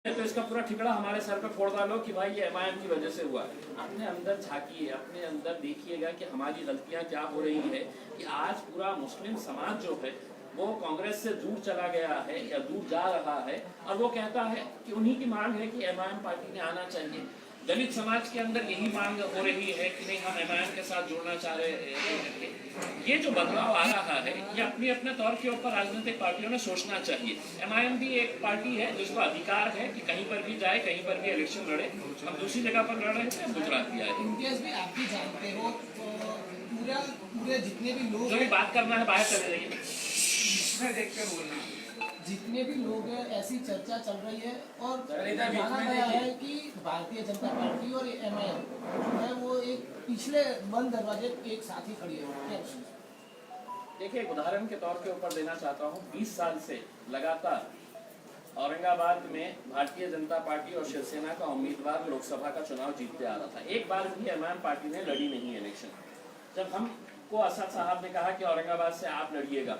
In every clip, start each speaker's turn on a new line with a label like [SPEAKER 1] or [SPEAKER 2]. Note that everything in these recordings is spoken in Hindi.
[SPEAKER 1] तो इसका पूरा ठिकड़ा हमारे सर पे फोड़ डालो कि भाई ये एमआईएम की वजह से हुआ। अपने अंदर झांकिए, अपने अंदर देखिएगा कि हमारी गलतियां क्या हो रही है कि आज पूरा मुस्लिम समाज जो है वो कांग्रेस से दूर चला गया है या दूर जा रहा है, और वो कहता है कि उन्हीं की मांग है कि एमआईएम पार्टी में आना चाहिए। दलित समाज के अंदर यही मांग हो रही है कि नहीं, हम एमआईएम के साथ जुड़ना चाह रहे हैं। ये जो बदलाव आ रहा है ये अपने अपने तौर के ऊपर राजनीतिक पार्टियों ने सोचना चाहिए। एमआईएम भी एक पार्टी है जिसको अधिकार है कि कहीं पर भी जाए, कहीं पर भी इलेक्शन लड़े। हम दूसरी जगह पर लड़ रहे थे, गुजरात भी आए।
[SPEAKER 2] इम्तियाज भी आप भी जानते हो तो पूरे जितने भी लोग
[SPEAKER 1] जो भी बात करना है बाहर चले जाइए,
[SPEAKER 2] देखकर बोलना। जितने भी लोग हैं ऐसी चर्चा चल रही है और जाना गया है कि भारतीय जनता पार्टी और एमआईएम जो है वो एक पिछले बंद दरवाजे एक साथ ही खड़ी है।
[SPEAKER 1] देखिए, एक उदाहरण के तौर के ऊपर देना चाहता हूँ। 20 साल से लगातार औरंगाबाद में भारतीय जनता पार्टी और शिवसेना का उम्मीदवार लोकसभा का चुनाव जीतते आ रहा था। एक बार भी एमआईएम पार्टी ने लड़ी नहीं इलेक्शन। जब हमको असद साहब ने कहा कि औरंगाबाद से आप लड़िएगा,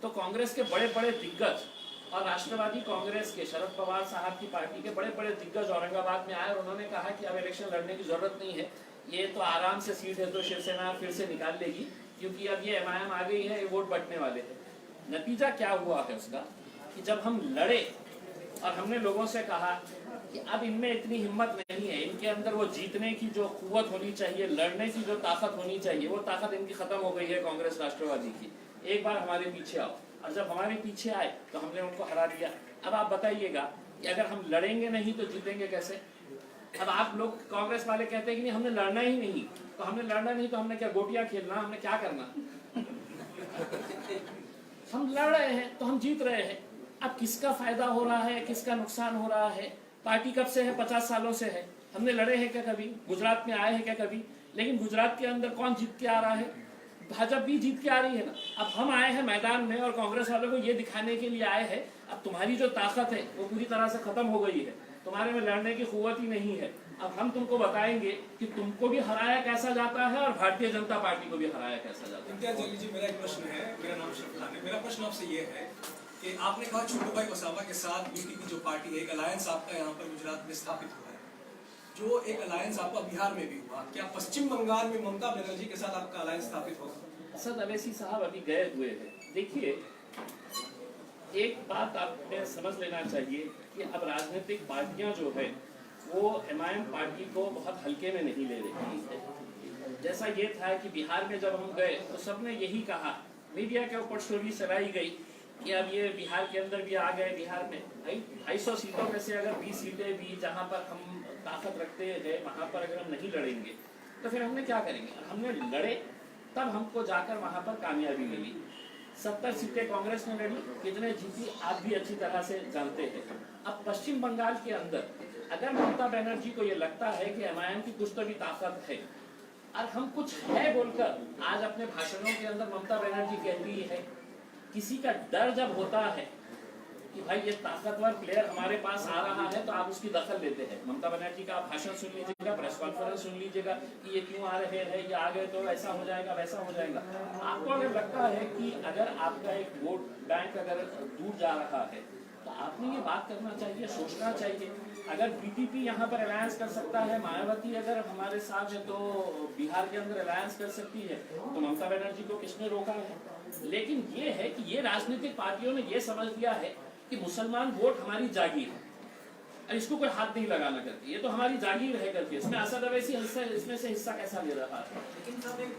[SPEAKER 1] तो कांग्रेस के बड़े बड़े दिग्गज और राष्ट्रवादी कांग्रेस के शरद पवार साहब की पार्टी के बड़े बड़े दिग्गज औरंगाबाद में आए और उन्होंने कहा कि अब इलेक्शन लड़ने की जरूरत नहीं है, ये तो आराम से सीट है तो शिवसेना फिर से निकाल लेगी, क्योंकि अब ये एमआईएम आ गई है, ये वोट बंटने वाले हैं। नतीजा क्या हुआ है उसका कि जब हम लड़े और हमने लोगों से कहा कि अब इनमें इतनी हिम्मत नहीं है, इनके अंदर वो जीतने की जो कुव्वत होनी चाहिए, लड़ने की जो ताकत होनी चाहिए, वो ताकत इनकी खत्म हो गई है कांग्रेस राष्ट्रवादी की। एक बार हमारे पीछे आओ। और जब हमारे पीछे आए तो हमने उनको हरा दिया। अब आप बताइएगा कि अगर हम लड़ेंगे नहीं तो जीतेंगे कैसे? अब आप लोग कांग्रेस वाले कहते हैं कि नहीं, हमने लड़ना ही नहीं, तो हमने लड़ना नहीं तो हमने क्या गोटियां खेलना, हमने क्या करना? हम लड़ रहे हैं तो हम जीत रहे हैं। अब किसका फायदा हो रहा है, किसका नुकसान हो रहा है? पार्टी कब से है? 50 सालों से है। हमने लड़े हैं क्या कभी? गुजरात में आए हैं क्या कभी? लेकिन गुजरात के अंदर कौन जीत के आ रहा है? भाजपा भी जीत के आ रही है ना। अब हम आए हैं मैदान में और कांग्रेस वालों को ये दिखाने के लिए आए हैं अब तुम्हारी जो ताकत है वो पूरी तरह से खत्म हो गई है, तुम्हारे में लड़ने की कुव्वत ही नहीं है। अब हम तुमको बताएंगे कि तुमको भी हराया कैसा जाता है और भारतीय जनता पार्टी को भी हराया कैसा जाता है।
[SPEAKER 3] इम्तियाज जलील जी, मेरा एक प्रश्न है। मेरा नाम शफलान है। मेरा प्रश्न आपसे ये है कि आपने कहा छोटू भाई वसावा के साथ बीटीपी जो पार्टी है, एक अलायंस आपका यहाँ पर गुजरात में स्थापित हुआ है, जो एक अलायंस आपका बिहार में भी हुआ, क्या पश्चिम बंगाल में ममता बनर्जी के साथ आपका अलायंस स्थापित होगा?
[SPEAKER 1] असद अवैसी साहब अभी गए हुए हैं। देखिए, एक बात आपने समझ लेना चाहिए कि अब राजनीतिक पार्टियां जो है वो एमआईएम पार्टी को बहुत हल्के में नहीं ले रही है। जैसा ये था कि बिहार में जब हम गए तो सबने यही कहा, मीडिया के ऊपर स्टोरी चलाई गई कि अब ये बिहार के अंदर भी आ गए। बिहार में 250 सीटों में से अगर 20 सीटें भी जहाँ पर हम ताकत रखते हैं वहाँ पर अगर हम नहीं लड़ेंगे तो फिर हमने क्या करेंगे? हमने लड़े, तब हमको जाकर वहाँ पर कामयाबी मिली। 70 सीटें कांग्रेस ने लड़ी, कितने जीती आप भी अच्छी तरह से जानते हैं। अब पश्चिम बंगाल के अंदर अगर ममता बनर्जी को ये लगता है कि एमआईएम की कुछ तो भी ताकत है और हम कुछ है बोलकर आज अपने भाषणों के अंदर ममता बनर्जी कहती है, किसी का डर जब होता है कि भाई ये ताकतवर प्लेयर हमारे पास आ रहा है तो आप उसकी दखल लेते हैं। ममता बनर्जी का आप भाषण सुन लीजिएगा, प्रेस कॉन्फ्रेंस सुन लीजिएगा कि ये क्यों आ रहे हैं, ये आ गए तो ऐसा हो जाएगा वैसा हो जाएगा। आपको अगर लगता है कि अगर आपका एक वोट बैंक अगर दूर जा रहा है तो आपने ये बात करना चाहिए, सोचना चाहिए। अगर बीटीपी यहाँ पर अलायंस कर सकता है, मायावती अगर हमारे साथ है तो बिहार के अंदर अलायंस कर सकती है, तो ममता बनर्जी को किसने रोका है? लेकिन ये है कि ये राजनीतिक पार्टियों ने ये समझ लिया है कि मुसलमान वोट हमारी जागीर है और इसको कोई हाथ नहीं लगाना करती, ये तो हमारी जागीर रह करती है, इसमें असद अवैसी इसमें से हिस्सा कैसा ले रहा है?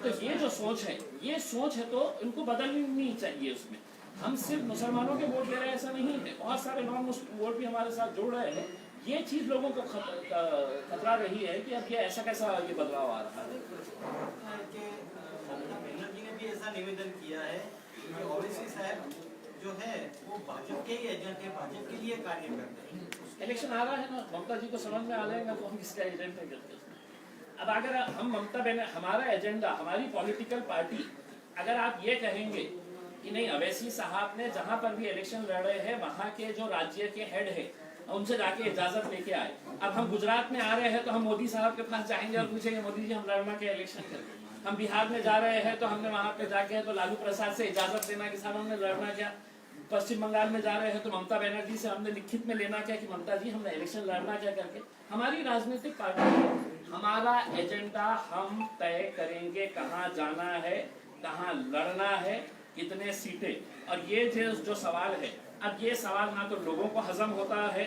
[SPEAKER 1] तो ये जो सोच है, ये सोच है तो इनको बदलनी चाहिए। उसमें हम सिर्फ मुसलमानों के वोट ले रहे हैं ऐसा नहीं है, बहुत सारे नॉन मुस्लिम वोट भी हमारे साथ जुड़ रहे हैं। ये चीज लोगों को खतरा रही है कि अब ये ऐसा कैसा ये बदलाव आ रहा है।
[SPEAKER 4] बनर्जी ने भी ऐसा निवेदन किया है कि ओवैसी साहब जो है वो भाजपा के ही एजेंट है, भाजपा के लिए कार्य करते हैं।
[SPEAKER 1] इलेक्शन आ रहा है ना, ममता जी को समझ में आ जाएगा तो हम किसका एजेंट है करते हैं। अब अगर हम हमारा एजेंडा, हमारी पॉलिटिकल पार्टी, अगर आप ये कहेंगे कि नहीं अवैसी साहब ने जहां पर भी इलेक्शन लड़ रहे हैं वहां के जो राज्य के हेड है उनसे जाके इजाजत लेके आए। अब हम गुजरात में आ रहे हैं तो हम मोदी साहब के पास जाएंगे और पूछेंगे मोदी जी हम लड़ना के इलेक्शन करें। हम बिहार में जा रहे हैं तो हमने वहां पे जाके तो लालू प्रसाद से इजाजत लेना कि साहब हमने लड़ना क्या। पश्चिम बंगाल में जा रहे हैं तो ममता बनर्जी से हमने लिखित में लेना क्या कि ममता जी हमने इलेक्शन लड़ना क्या करके। हमारी राजनीतिक पार्टी है, हमारा एजेंडा हम तय करेंगे, कहाँ जाना है, कहाँ लड़ना है, कितने सीटें। और ये जो सवाल है, अब ये सवाल ना तो लोगों को हजम होता है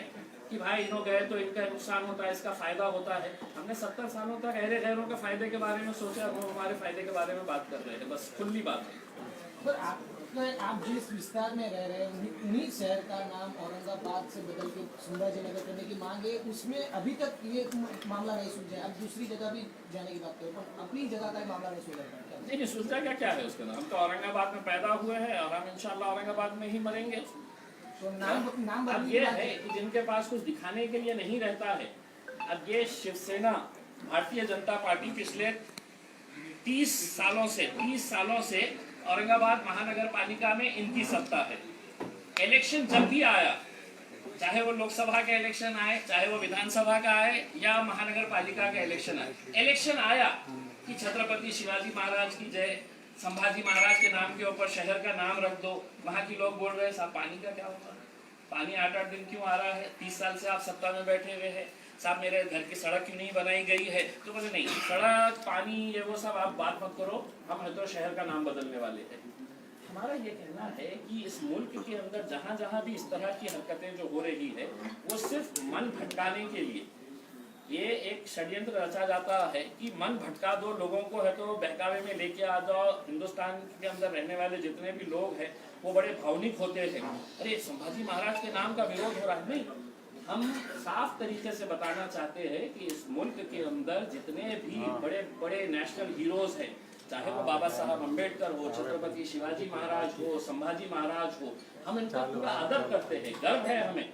[SPEAKER 1] कि भाई इन्हों गए तो इनका नुकसान होता है, इसका फायदा होता है। हमने 70 सालों तक अहले गैरों के फायदे के बारे में सोचा, वो हमारे फायदे के बारे में बात कर रहे हैं, बस खुली बात है।
[SPEAKER 2] पर आप जिस विस्तार में रह रहे हैं उन्हीं शहर का नाम औरंगाबाद से बदल के संभाजीनगर करने की मांग है, उसमें अभी तक ये मामला नहीं सुलझा है। अब दूसरी जगह भी जाने की बात करें पर अपनी जगह का मामला नहीं सुलझा है।
[SPEAKER 1] नहीं सुलझा क्या है उसके नाम, हम तो औरंगाबाद में पैदा हुए हैं और हम इंशाल्लाह औरंगाबाद में ही मरेंगे।
[SPEAKER 2] तो नाम
[SPEAKER 1] अब ये है कि जिनके पास कुछ दिखाने के लिए नहीं रहता है, अब ये शिवसेना भारतीय जनता पार्टी पिछले 30 सालों से औरंगाबाद महानगर पालिका में इनकी सत्ता है। इलेक्शन जब भी आया, चाहे वो लोकसभा का इलेक्शन आए, चाहे वो विधानसभा का आए या महानगर पालिका का इलेक्शन आए, इलेक्शन आया कि छत्रपति शिवाजी महाराज की जय, संभाजी महाराज के नाम के ऊपर शहर का नाम रख दो। वहां के लोग बोल रहे हैं साहब पानी का क्या होता है, पानी 8-8 दिन क्यों आ रहा है, 30 साल से आप सत्ता में बैठे हुए हैं, साहब मेरे घर की सड़क क्यों नहीं बनाई गई है। तो बोले नहीं, सड़क पानी ये वो सब आप बात मत करो, हम तो शहर का नाम बदलने वाले हैं। हमारा ये कहना है कि इस मुल्क के अंदर जहाँ जहाँ भी इस तरह की हरकतें जो हो रही है वो सिर्फ मन भटकाने के लिए ये एक षड्यंत्र रचा जाता है कि मन भटका दो लोगों को, है तो बहकावे में लेके आ जाओ। हिंदुस्तान के अंदर रहने वाले जितने भी लोग हैं वो बड़े भावनिक होते हैं, अरे संभाजी महाराज के नाम का विरोध हो रहा है। नहीं, हम साफ तरीके से बताना चाहते हैं कि इस मुल्क के अंदर जितने भी बड़े बड़े नेशनल हीरोज हैं, चाहे वो बाबा साहब अम्बेडकर हो, छत्रपति शिवाजी महाराज हो, संभाजी महाराज हो, हम इनका पूरा आदर करते हैं, गर्व है हमें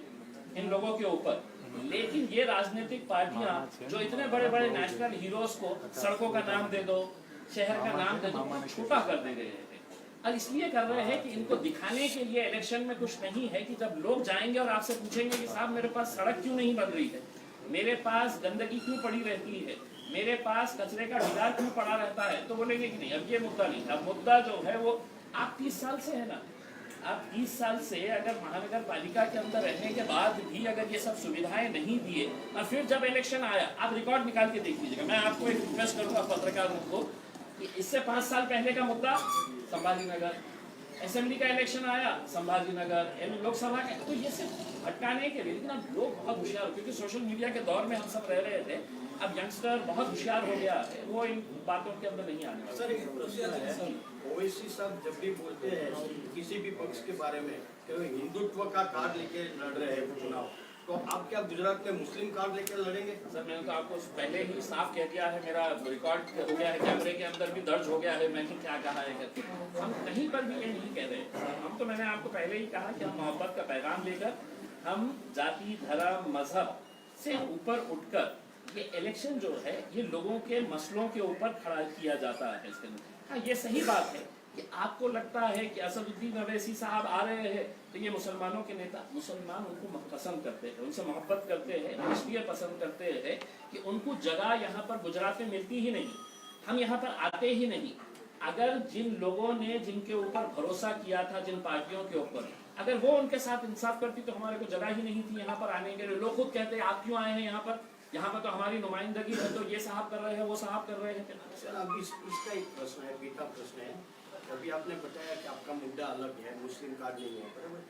[SPEAKER 1] इन लोगों के ऊपर। लेकिन ये राजनीतिक पार्टियां जो इतने बड़े बड़े नेशनल हीरोज को सड़कों का नाम दे दो, शहर का नाम दे दो, छोटा कर दे रहे हैं। और इसलिए कर रहे हैं कि इनको दिखाने के लिए इलेक्शन में कुछ नहीं है कि जब लोग जाएंगे और आपसे पूछेंगे कि साहब मेरे पास सड़क क्यों नहीं बन रही है, मेरे पास गंदगी क्यों पड़ी रहती है, मेरे पास कचरे का ढिगार क्यों पड़ा रहता है, तो बोलेंगे कि नहीं अब ये मुद्दा नहीं। अब मुद्दा जो है वो आप 30 साल से है ना, आप 30 साल से अगर महानगर पालिका के अंदर रहने के बाद भी अगर ये सब सुविधाएं नहीं दिए और फिर जब इलेक्शन आया, आप रिकॉर्ड निकाल के देख लीजिएगा। मैं आपको एक रिक्वेस्ट करूंगा पत्रकारों को कि इससे 5 साल पहले का मुद्दा संभाजीनगर, असेंबली का इलेक्शन आया संभाजीनगर, लोकसभा का, तो ये सिर्फ भटकाने के लिए। लेकिन अब लोग बहुत होशियार, क्योंकि सोशल मीडिया के दौर में हम सब रह रहे थे, अब यंगस्टर बहुत होशियार हो गया है, वो इन बातों के अंदर नहीं आने वाला।
[SPEAKER 5] सर एक प्रश्न है, ओवैसी साहब जब भी बोलते हैं किसी भी पक्ष के बारे में तो हिंदुत्व का कार्ड लेके लड़ रहे हैं चुनाव, तो आप क्या गुजरात में मुस्लिम कार्ड लेके लड़ेंगे?
[SPEAKER 1] सर मैंने तो आपको पहले ही साफ कह दिया है, मेरा रिकॉर्ड हो गया है, कैमरे के अंदर भी दर्ज हो गया है मैंने क्या कहा है करके। हम कहीं पर भी ये नहीं कह रहे, हम तो मैंने आपको पहले ही कहा कि हम मोहब्बत का पैगाम लेकर, हम जाति धर्म मजहब से ऊपर उठकर ये इलेक्शन जो है ये लोगों के मसलों के ऊपर खड़ा किया जाता है इसके अंदर। हाँ ये सही बात है कि आपको लगता है कि असदुद्दीन अवैसी साहब आ रहे हैं तो ये मुसलमानों के नेता, मुसलमान उनको पसंद करते हैं, उनसे मोहब्बत करते हैं, इसलिए पसंद करते हैं कि उनको जगह यहाँ पर गुजरात में मिलती ही नहीं, हम यहाँ पर आते ही नहीं। अगर जिन लोगों ने जिनके ऊपर भरोसा किया था, जिन पार्टियों के ऊपर, अगर वो उनके साथ इंसाफ करती तो हमारे को जगह ही नहीं थी यहाँ पर आने के लिए। लोग खुद कहते हैं आप क्यों आए हैं यहाँ पर, यहाँ पर तो हमारी नुमाइंदगी है, तो ये साहब कर रहे हैं, वो साहब कर रहे हैं।
[SPEAKER 5] सर अब इसका एक प्रश्न है, बीटा प्रश्न है, अभी आपने बताया कि आपका मुद्दा अलग है, मुस्लिम कार्ड नहीं है, बराबर,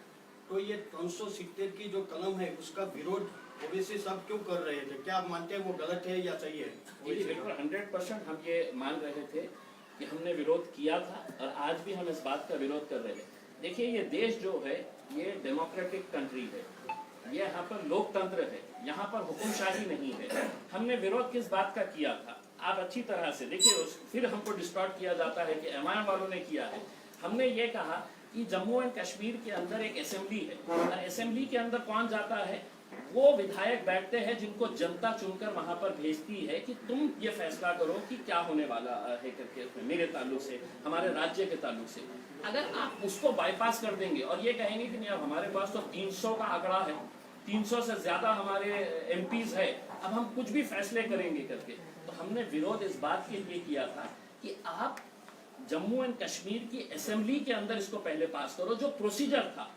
[SPEAKER 5] तो ये 370 की जो कलम है उसका विरोध ओवैसी साहब क्यों कर रहे थे? क्या आप मानते हैं वो गलत है या सही है?
[SPEAKER 1] बिल्कुल 100% हम ये मान रहे थे कि हमने विरोध किया था और आज भी हम इस बात का विरोध कर रहे हैं। देखिए ये देश जो है ये डेमोक्रेटिक कंट्री है, ये यहाँ पर लोकतंत्र है, यहाँ पर हुकुमशाही नहीं है। हमने विरोध किस बात का किया था आप अच्छी तरह से देखिए, फिर हमको डिस्टॉर्ट किया जाता है कि एमआईएम वालों ने किया है। हमने ये कहा कि जम्मू एंड कश्मीर के अंदर एक असेंबली है और असेंबली के अंदर कौन जाता है, वो विधायक बैठते हैं जिनको जनता चुनकर वहां पर भेजती है कि तुम ये फैसला करो कि क्या होने वाला है करके, मेरे ताल्लुक से, हमारे राज्य के ताल्लुक से। अगर आप उसको बाईपास कर देंगे और ये कहेंगे कि नहीं अब हमारे पास तो 300 का आंकड़ा है, 300 से ज्यादा हमारे एमपीज है, अब हम कुछ भी फैसले करेंगे करके, तो हमने विरोध इस बात के लिए किया था कि आप जम्मू एंड कश्मीर की असेंबली के अंदर इसको पहले पास करो। जो प्रोसीजर था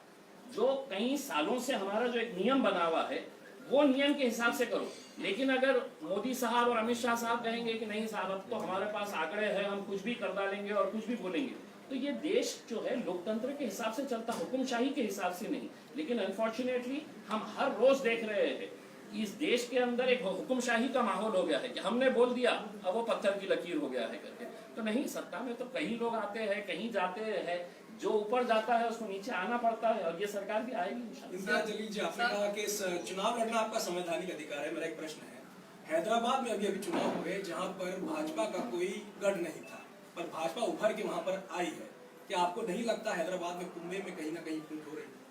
[SPEAKER 1] जो कई सालों से हमारा जो एक नियम बना हुआ है वो नियम के हिसाब से करो। लेकिन अगर मोदी साहब और अमित शाह साहब कहेंगे कि नहीं साहब अब तो हमारे पास आंकड़े हैं, हम कुछ भी कर डालेंगे और कुछ भी बोलेंगे, तो ये देश जो है लोकतंत्र के हिसाब से चलता, हुकुमशाही के हिसाब से नहीं। लेकिन अनफॉर्चुनेटली हम हर रोज देख रहे हैं कि इस देश के अंदर एक हुकुमशाही का माहौल हो गया है कि हमने बोल दिया अब वो पत्थर की लकीर हो गया है करके। तो नहीं, सत्ता में तो कहीं लोग आते हैं, कहीं जाते हैं, जो ऊपर जाता है उसको नीचे आना पड़ता है, और ये सरकार भी आएगी इंशाल्लाह।
[SPEAKER 3] इम्तियाज जलील जी, आपने कहा कि इस चुनाव लड़ना आपका संवैधानिक अधिकार है। मेरा एक प्रश्न है, हैदराबाद में अभी चुनाव हुए जहां पर भाजपा का कोई गढ़ नहीं था, पर भाजपा उभर के वहां पर आई है। क्या आपको नहीं लगता हैदराबाद में कुंभे में कहीं ना कहीं फूट हो रही है?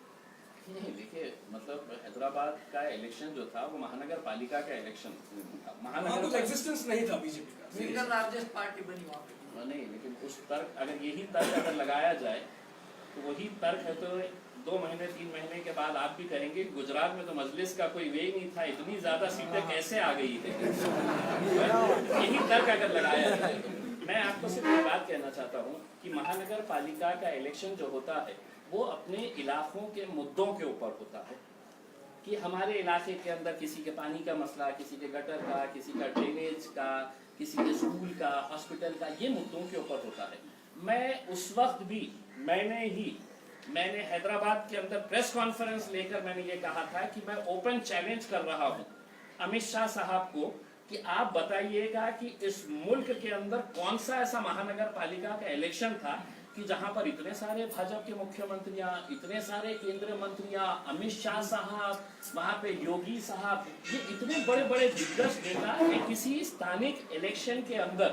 [SPEAKER 1] नहीं, देखिए मतलब हैदराबाद का इलेक्शन जो था वो महानगर पालिका का इलेक्शन था।
[SPEAKER 3] वहां कुछ एग्जिस्टेंस नहीं था बीजेपी का,
[SPEAKER 6] सिंगल लार्जेस्ट पार्टी बनी वहाँ पे।
[SPEAKER 1] नहीं, लेकिन उस तर्क, अगर यही तर्क अगर लगाया जाए तो वही तर्क है, तो 2 महीने 3 महीने के बाद आप भी कहेंगे गुजरात में तो मजलिस का कोई वे नहीं था, इतनी ज्यादा सीटें कैसे आ गई है। यही तर्क अगर लगाया जाए तो मैं आपको सिर्फ एक बात कहना चाहता हूँ कि महानगर पालिका का इलेक्शन जो होता है वो अपने इलाकों के मुद्दों के ऊपर होता है कि हमारे इलाके के अंदर किसी के पानी का मसला, किसी के गटर का, किसी का ड्रेनेज का, किसी के स्कूल का, हॉस्पिटल का, ये मुद्दों के ऊपर होता है। मैं उस वक्त भी मैंने हैदराबाद के अंदर प्रेस कॉन्फ्रेंस लेकर मैंने ये कहा था कि मैं ओपन चैलेंज कर रहा हूँ अमित शाह साहब को कि आप बताइएगा कि इस मुल्क के अंदर कौन सा ऐसा महानगर पालिका का इलेक्शन था कि जहां पर इतने सारे भाजपा के मुख्यमंत्रियां, इतने सारे केंद्रीय मंत्रियां, अमित शाह साहब, वहां पे योगी साहब, ये इतने बड़े बड़े दिग्गज नेता किसी स्थानिक इलेक्शन के अंदर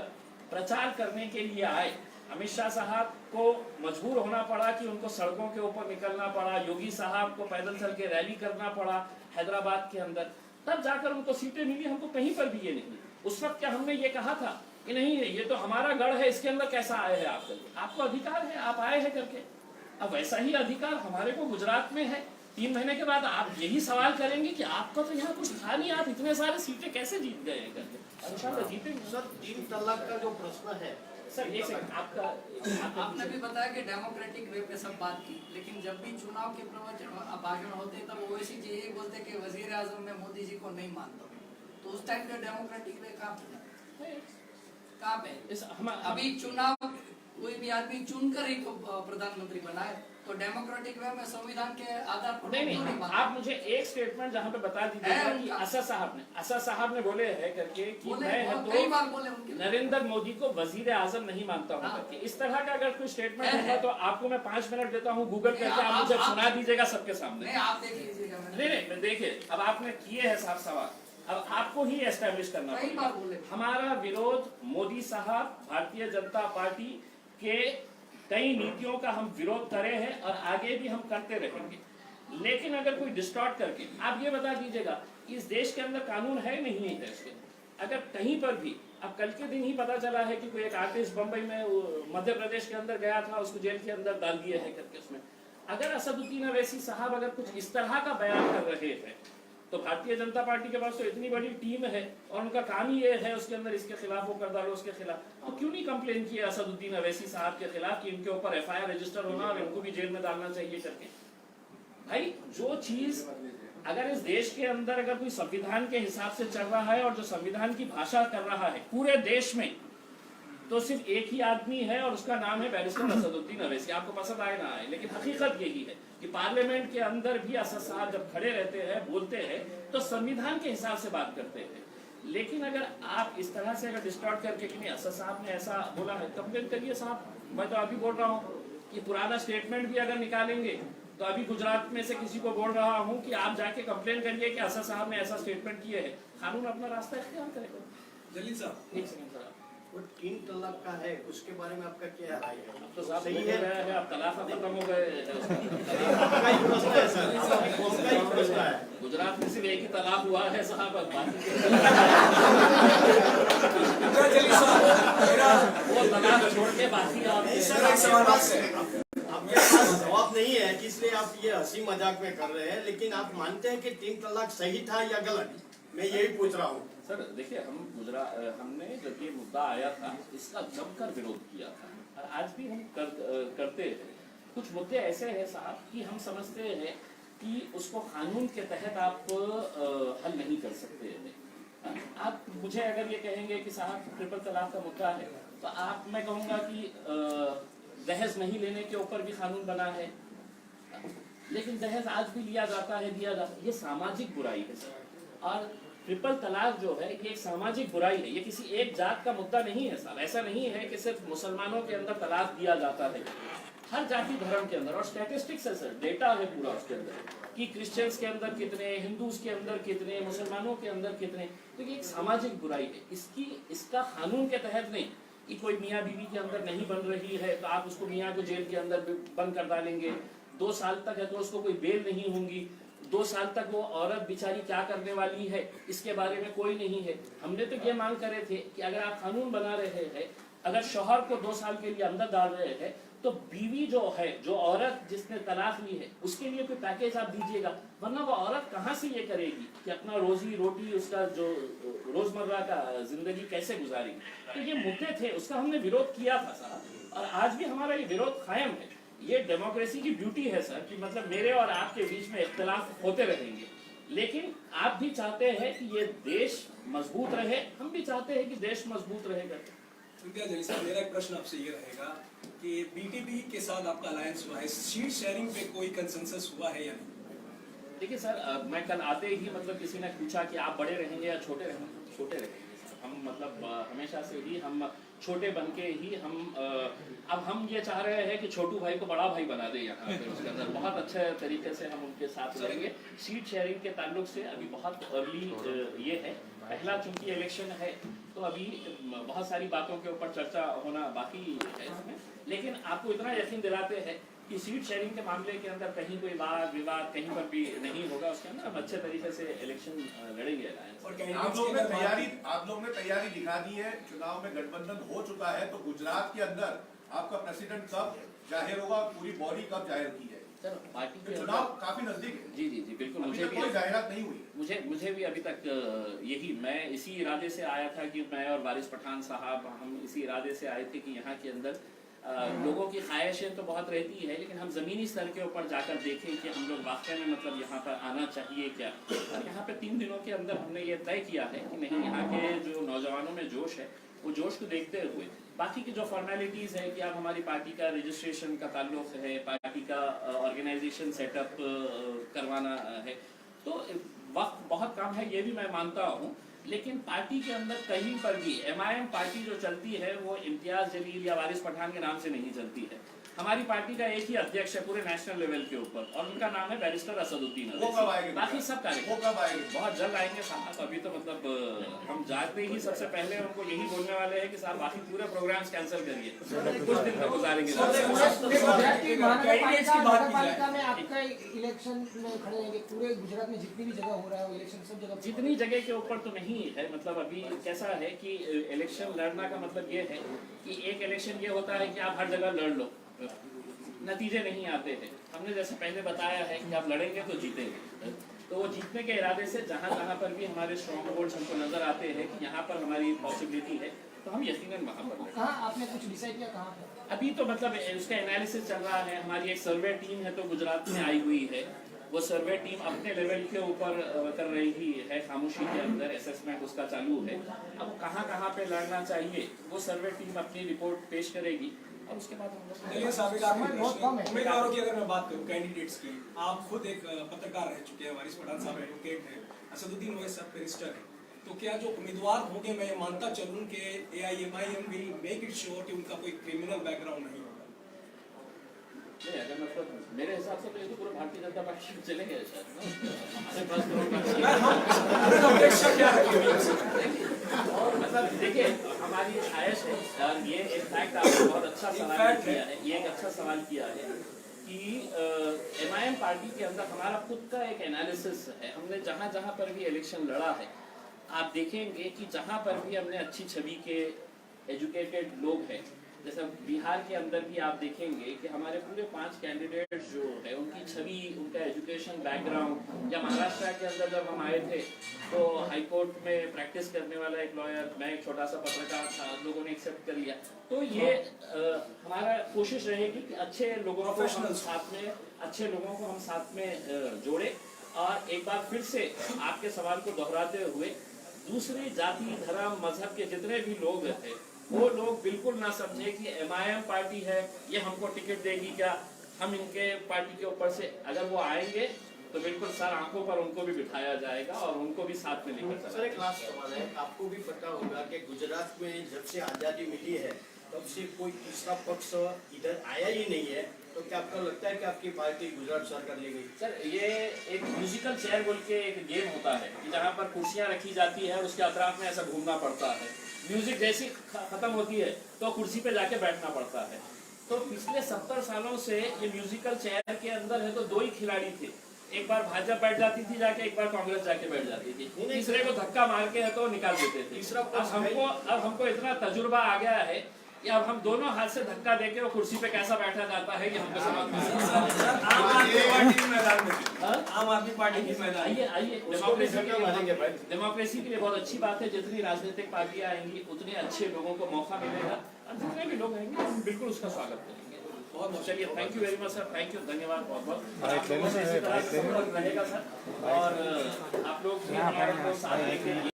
[SPEAKER 1] प्रचार करने के लिए आए। अमित शाह साहब को मजबूर होना पड़ा कि उनको सड़कों के ऊपर निकलना पड़ा, योगी साहब को पैदल चल के रैली करना पड़ा हैदराबाद के अंदर, तब जाकर उनको सीटें मिली। हमको कहीं पर भी ये नहीं। उस वक्त क्या हमने ये कहा था कि नहीं ये तो हमारा गढ़ है, इसके अंदर कैसा आए हैं आप करके? आपको अधिकार है, आप आए हैं करके। अब वैसा ही अधिकार हमारे को गुजरात में है। 3 महीने के बाद आप यही सवाल करेंगे कि आपका तो यहाँ कुछ था नहीं, आप इतने सारे सीटें कैसे जीत गए हैं करके? इंशाल्लाह जीतेंगे।
[SPEAKER 5] सर 3 तलाक का जो प्रश्न है
[SPEAKER 1] सर ये
[SPEAKER 6] आपने भी बताया कि डेमोक्रेटिक वे पे सब बात की, लेकिन जब भी चुनाव के प्रवचन भाषण होते तब ओवैसी जी यही बोलते कि वजीर आजम में मोदी जी को नहीं मानता, तो उस टाइम पे डेमोक्रेटिक वे कहाँ पे? अभी चुनाव कोई भी आदमी चुनकर ही तो प्रधानमंत्री बनाए, तो डेमोक्रेटिक वे में संविधान के आधार पर
[SPEAKER 1] नहीं, आप मुझे एक स्टेटमेंट जहाँ पे बता दीजिएगा कि असद साहब ने बोले हैं करके कि मैं तो नरेंद्र मोदी को वजीर आजम नहीं मानता हूँ करके। इस तरह का अगर कोई स्टेटमेंट होगा तो आपको मैं 5 मिनट देता हूँ गूगल करके, आप मुझे सुना दीजिएगा सबके सामने।
[SPEAKER 6] आप देख लीजिएगा।
[SPEAKER 1] नहीं देखिए, अब आपने किए हैं साफ सवाल, अब आपको ही एस्टेब्लिश करना पड़ेगा। हमारा विरोध मोदी साहब, भारतीय जनता पार्टी के कई नीतियों का हम विरोध करे हैं और आगे भी हम करते रहेंगे। लेकिन अगर कोई डिस्टॉर्ट करके आप ये बता दीजिएगा कि इस देश के अंदर कानून है नहीं है इसके, अगर कहीं पर भी, अब कल के दिन ही पता चला है कि कोई एक आर्टिस्ट बंबई में मध्य प्रदेश के अंदर गया था, उसको जेल के अंदर डाल दिया है करके। उसमें अगर असदुद्दीन अवैसी साहब अगर कुछ इस तरह का बयान कर रहे हैं तो भारतीय जनता पार्टी के पास तो इतनी बड़ी टीम है और उनका काम ही ये है उसके अंदर इसके खिलाफ वो कर डालो, उसके खिलाफ, तो क्यों नहीं कंप्लेन किया असदुद्दीन अवैसी साहब के खिलाफ कि इनके ऊपर FIR रजिस्टर होना और इनको भी जेल में डालना चाहिए करके? भाई जो चीज अगर इस देश के अंदर अगर कोई संविधान के हिसाब से चल रहा है और जो संविधान की भाषा कर रहा है पूरे देश में, तो सिर्फ एक ही आदमी है और उसका नाम है बैरिस्टर असदुद्दीन अवैसी। आपको पसंद आए ना आए, लेकिन हकीकत यही है कि पार्लियामेंट के अंदर भी असद साहब जब खड़े रहते हैं, बोलते हैं, तो संविधान के हिसाब से बात करते हैं। लेकिन अगर आप इस तरह से अगर डिस्टॉर्ट करके कि नहीं असद साहब ने ऐसा बोला है, कंप्लेन करिए साहब। मैं तो अभी बोल रहा हूँ कि पुराना स्टेटमेंट भी अगर निकालेंगे तो अभी गुजरात में से किसी को बोल रहा हूँ कि आप जाके कंप्लेन करिए कि असद साहब ने ऐसा स्टेटमेंट किए है। कानून अपना रास्ता इख्तियार करेगा।
[SPEAKER 3] जलील साहब,
[SPEAKER 1] एक सेकंड सर,
[SPEAKER 5] वो 3 तलाक का है, उसके बारे में आपका क्या राय है?
[SPEAKER 1] अब तो साहब
[SPEAKER 5] सही
[SPEAKER 1] हो
[SPEAKER 5] है,
[SPEAKER 1] गया है, अब तलाक खत्म हो गए।
[SPEAKER 5] आपका ही प्रश्न है सर, आपका ही प्रश्न है।
[SPEAKER 1] गुजरात में सिर्फ एक ही तलाक हुआ है साहब, अब बाकी
[SPEAKER 3] जलील साहब, मेरा
[SPEAKER 1] वो तलाक छोड़ के बाकी आप
[SPEAKER 3] सर एक सवाल आपसे।
[SPEAKER 5] आपके पास जवाब नहीं है कि इसलिए आप ये हंसी मजाक में कर रहे हैं, लेकिन आप मानते हैं कि 3 तलाक सही था या गलत? मैं यही पूछ रहा हूँ
[SPEAKER 1] सर। देखिए, हमने जब ये मुद्दा आया था इसका जमकर विरोध किया था और आज भी हम करते हैं। कुछ मुद्दे ऐसे हैं साहब कि हम समझते हैं कि उसको कानून के तहत आप हल नहीं कर सकते हैं। आप मुझे अगर ये कहेंगे कि साहब ट्रिपल तलाक का मुद्दा है, तो मैं कहूँगा कि दहेज नहीं लेने के ऊपर भी कानून बना है, लेकिन दहेज आज भी लिया जाता है, दिया जाता है। ये सामाजिक बुराई है सर। और ट्रिपल तलाक जो है ये एक सामाजिक बुराई है, ये किसी एक जात का मुद्दा नहीं है साहब। ऐसा नहीं है कि सिर्फ मुसलमानों के अंदर तलाक दिया जाता है, हर जाति धर्म के अंदर। और स्टैटिस्टिक्स है सर, डेटा है पूरा उसके अंदर कि क्रिश्चियंस के अंदर कितने, हिंदूज के अंदर कितने, मुसलमानों के अंदर कितने। तो ये एक सामाजिक बुराई है। इसका कानून के तहत नहीं कि कोई मियाँ बीवी के अंदर नहीं बन रही है तो आप उसको मियाँ को जेल के अंदर बंद कर डालेंगे। 2 साल तक है तो उसको कोई बेल नहीं होंगी। 2 साल तक वो औरत बेचारी क्या करने वाली है इसके बारे में कोई नहीं है। हमने तो ये मांग करे थे कि अगर आप कानून बना रहे हैं, अगर शौहर को 2 साल के लिए अंदर डाल रहे हैं, तो बीवी जो है, जो औरत जिसने तलाक ली है, उसके लिए कोई पैकेज आप दीजिएगा। वरना वो औरत कहाँ से ये करेगी कि अपना रोजी रोटी, उसका जो रोजमर्रा का जिंदगी कैसे गुजारेगी। तो ये मुद्दे थे, उसका हमने विरोध किया था साहब, और आज भी हमारा ये विरोध कायम है। ये डेमोक्रेसी की ब्यूटी है सर कि मतलब मेरे और आपके बीच में इख्तिलाफ होते रहेंगे, लेकिन आप भी चाहते हैं कि ये देश मजबूत रहे, हम भी चाहते हैं कि देश मजबूत रहेगा।
[SPEAKER 3] इम्तियाज अली साहब, मेरा एक प्रश्न आपसे ये रहेगा कि बीटीपी के साथ आपका अलायंस हुआ है, सीट शेयरिंग पे कोई कंसेंसस हुआ है या नहीं?
[SPEAKER 1] देखिए सर, मैं कल आते ही मतलब किसी ने पूछा कि आप बड़े रहेंगे या छोटे रहेंगे। छोटे रहेंगे सर, हम मतलब हमेशा से ही हम छोटे बन के ही अब हम ये चाह रहे हैं कि छोटू भाई को बड़ा भाई बना दे यहाँ पे उसके अंदर। बहुत अच्छे तरीके से हम उनके साथ रहेंगे। सीट शेयरिंग के ताल्लुक से अभी बहुत अर्ली ये है, पहला चूंकि इलेक्शन है तो अभी बहुत सारी बातों के ऊपर चर्चा होना बाकी है इसमें। लेकिन आपको इतना यकीन दिलाते हैं कि सीट शेयरिंग के मामले के अंदर कहीं कोई वाद विवाद कहीं पर भी नहीं होगा। उसके अंदर हम अच्छे तरीके से इलेक्शन लड़ेंगे।
[SPEAKER 3] और
[SPEAKER 7] आप लोग ने तैयारी दिखा दी है, चुनाव में गठबंधन हो चुका है, तो गुजरात के अंदर आपका प्रेसिडेंट कब जाहिर होगा, पूरी बॉडी कब जाहिर की है?
[SPEAKER 1] सर पार्टी के
[SPEAKER 7] चुनाव काफी नजदीक है।
[SPEAKER 1] जी जी जी बिल्कुल।
[SPEAKER 7] मुझे भी कोई जाहिरात नहीं हुई।
[SPEAKER 1] मुझे भी अभी तक यही, मैं इसी इरादे से आया था कि मैं और वारिस पठान साहब हम इसी इरादे से आए थे कि यहाँ के अंदर लोगों की ख्वाहिशें तो बहुत रहती है, लेकिन हम ज़मीनी स्तर के ऊपर जाकर देखें कि हम लोग वाकई में मतलब यहाँ पर आना चाहिए क्या। और यहाँ पे 3 दिनों के अंदर हमने ये तय किया है कि नहीं, यहाँ के जो नौजवानों में जोश है वो जोश को देखते हुए बाकी की जो फॉर्मेलिटीज़ है कि अब हमारी पार्टी का रजिस्ट्रेशन का ताल्लुक है, पार्टी का ऑर्गेनाइजेशन सेटअप करवाना है, तो वक्त बहुत कम है, ये भी मैं मानता हूँ। लेकिन पार्टी के अंदर कहीं पर भी MIM पार्टी जो चलती है वो इम्तियाज जलील या वारिस पठान के नाम से नहीं चलती है। हमारी पार्टी का एक ही अध्यक्ष है पूरे नेशनल लेवल के ऊपर, और उनका नाम है बैरिस्टर असदुद्दीन।
[SPEAKER 7] वो कब आएंगे?
[SPEAKER 1] बाकी सब
[SPEAKER 7] वो कब आएंगे?
[SPEAKER 1] बहुत जल्द आएंगे साहब। अभी तो मतलब हम जाते ही सबसे पहले उनको यही बोलने वाले हैं कि साहब बाकी पूरे प्रोग्राम्स कैंसिल करिए, कुछ दिन तो गुजारेंगे।
[SPEAKER 2] महानगरपालिका में आपका इलेक्शन में खड़े रहेंगे, पूरे गुजरात में जितनी भी जगह हो रहा है वो इलेक्शन सब जगह,
[SPEAKER 1] जितनी जगह के ऊपर तो नहीं है। मतलब अभी कैसा है कि इलेक्शन लड़ना का मतलब ये है कि एक इलेक्शन ये होता है कि आप हर जगह लड़ लो, नतीजे नहीं आते हैं। हमने जैसे पहले बताया है कि आप लड़ेंगे तो जीतेंगे, तो वो जीतने के इरादे से जहाँ जहाँ पर भी हमारे स्ट्रॉन्ग होल्ड्स हमको नजर आते हैं कि यहाँ पर हमारी पॉसिबिलिटी है, तो हम यकीनन वहाँ पर लड़ेंगे।
[SPEAKER 2] कहाँ आपने कुछ डिसाइड किया कहाँ पे?
[SPEAKER 1] अभी तो मतलब उसका एनालिसिस चल रहा है। हमारी एक सर्वे टीम है तो गुजरात में आई हुई है, वो सर्वे टीम अपने लेवल के ऊपर कर रही है, खामोशी के अंदर असेसमेंट उसका चालू है। अब कहाँ कहाँ पे लड़ना चाहिए वो सर्वे टीम अपनी रिपोर्ट पेश करेगी, और उसके बाद हम लोग
[SPEAKER 3] उम्मीदवारों की अगर मैं बात करूं, कैंडिडेट्स की, आप खुद एक पत्रकार रह चुके हैं, वारिस पठान साहब एडवोकेट हैं, असदुद्दीन ओवैसी साहब बैरिस्टर हैं, तो क्या जो उम्मीदवार होंगे, मैं ये मानता चलूं कि AIMIM will make it sure कि उनका कोई क्रिमिनल बैकग्राउंड नहीं होगा?
[SPEAKER 1] नहीं, अगर मतलब मेरे हिसाब से तो ये तो पूरे भारतीय जनता पार्टी में चले गए शायद, हमारे पास
[SPEAKER 3] अपेक्षा क्या है?
[SPEAKER 1] मतलब देखिए हमारी ख्वाहिश है, ये एक फैक्ट आपने बहुत अच्छा सवाल किया है, ये एक अच्छा सवाल किया है कि MIM पार्टी के अंदर हमारा खुद का एक एनालिसिस है। हमने जहाँ जहाँ पर भी इलेक्शन लड़ा है, आप देखेंगे कि जहाँ पर भी हमने अच्छी छवि के एजुकेटेड लोग हैं, जैसे बिहार के अंदर भी आप देखेंगे कि हमारे पूरे 5 कैंडिडेट्स जो है उनकी छवि, उनका एजुकेशन बैकग्राउंड, या महाराष्ट्र के अंदर जब हम आए थे तो कोर्ट में प्रैक्टिस करने वाला एक लॉयर, मैं एक छोटा सा पत्रकार था, आप लोगों ने एक्सेप्ट कर लिया। तो ये हमारा कोशिश रहेगी कि अच्छे लोगों को हम साथ में जोड़े। और एक बार फिर से आपके सवाल को दोहराते हुए, दूसरी जाति धर्म मजहब के जितने भी लोग हैं वो लोग बिल्कुल ना समझे कि MIM पार्टी है ये हमको टिकट देगी क्या, हम इनके पार्टी के ऊपर से अगर वो आएंगे तो बिल्कुल सर आंखों पर उनको भी बिठाया जाएगा और उनको भी साथ में लेकर
[SPEAKER 5] सर एक लास्ट सवाल है, आपको भी पता होगा कि गुजरात में जब से आज़ादी मिली है तब से कोई तीसरा पक्ष इधर आया ही नहीं है, तो क्या आपको लगता है कि आपकी पार्टी गुजरात सरकार ले गई?
[SPEAKER 1] सर ये एक म्यूजिकल चेयर बोल के एक गेम होता है कि जहाँ पर कुर्सियाँ रखी जाती है और उसके अतराफ में ऐसा घूमना पड़ता है। म्यूजिक जैसी खत्म होती है तो कुर्सी पे जाके बैठना पड़ता है। तो पिछले 70 सालों से ये म्यूजिकल चेयर के अंदर है तो दो ही खिलाड़ी थे, एक बार भाजपा बैठ जाती थी जाके, एक बार कांग्रेस जाके बैठ जाती थी, तीसरे को धक्का मार के है तो निकाल देते थे। अब हमको इतना तजुर्बा आ गया है कि अब हम दोनों हाथ से धक्का देके वो कुर्सी पे कैसा बैठा जाता है ये हमको समझ में
[SPEAKER 3] आम आदमी पार्टी के मैदान में आम आदमी पार्टी के मैदान में
[SPEAKER 1] आइए डेमोक्रेसी के लिए बहुत अच्छी बात है, जितनी राजनीतिक पार्टियां आएंगी उतने अच्छे लोगों को मौका मिलेगा और जितने भी लोग आएंगे हम बिल्कुल उसका स्वागत करेंगे। बहुत चलिए, thank you very much sir, thank you, धन्यवाद बहुत बहुत। रहेगा सर और आप लोग भी हमारे साथ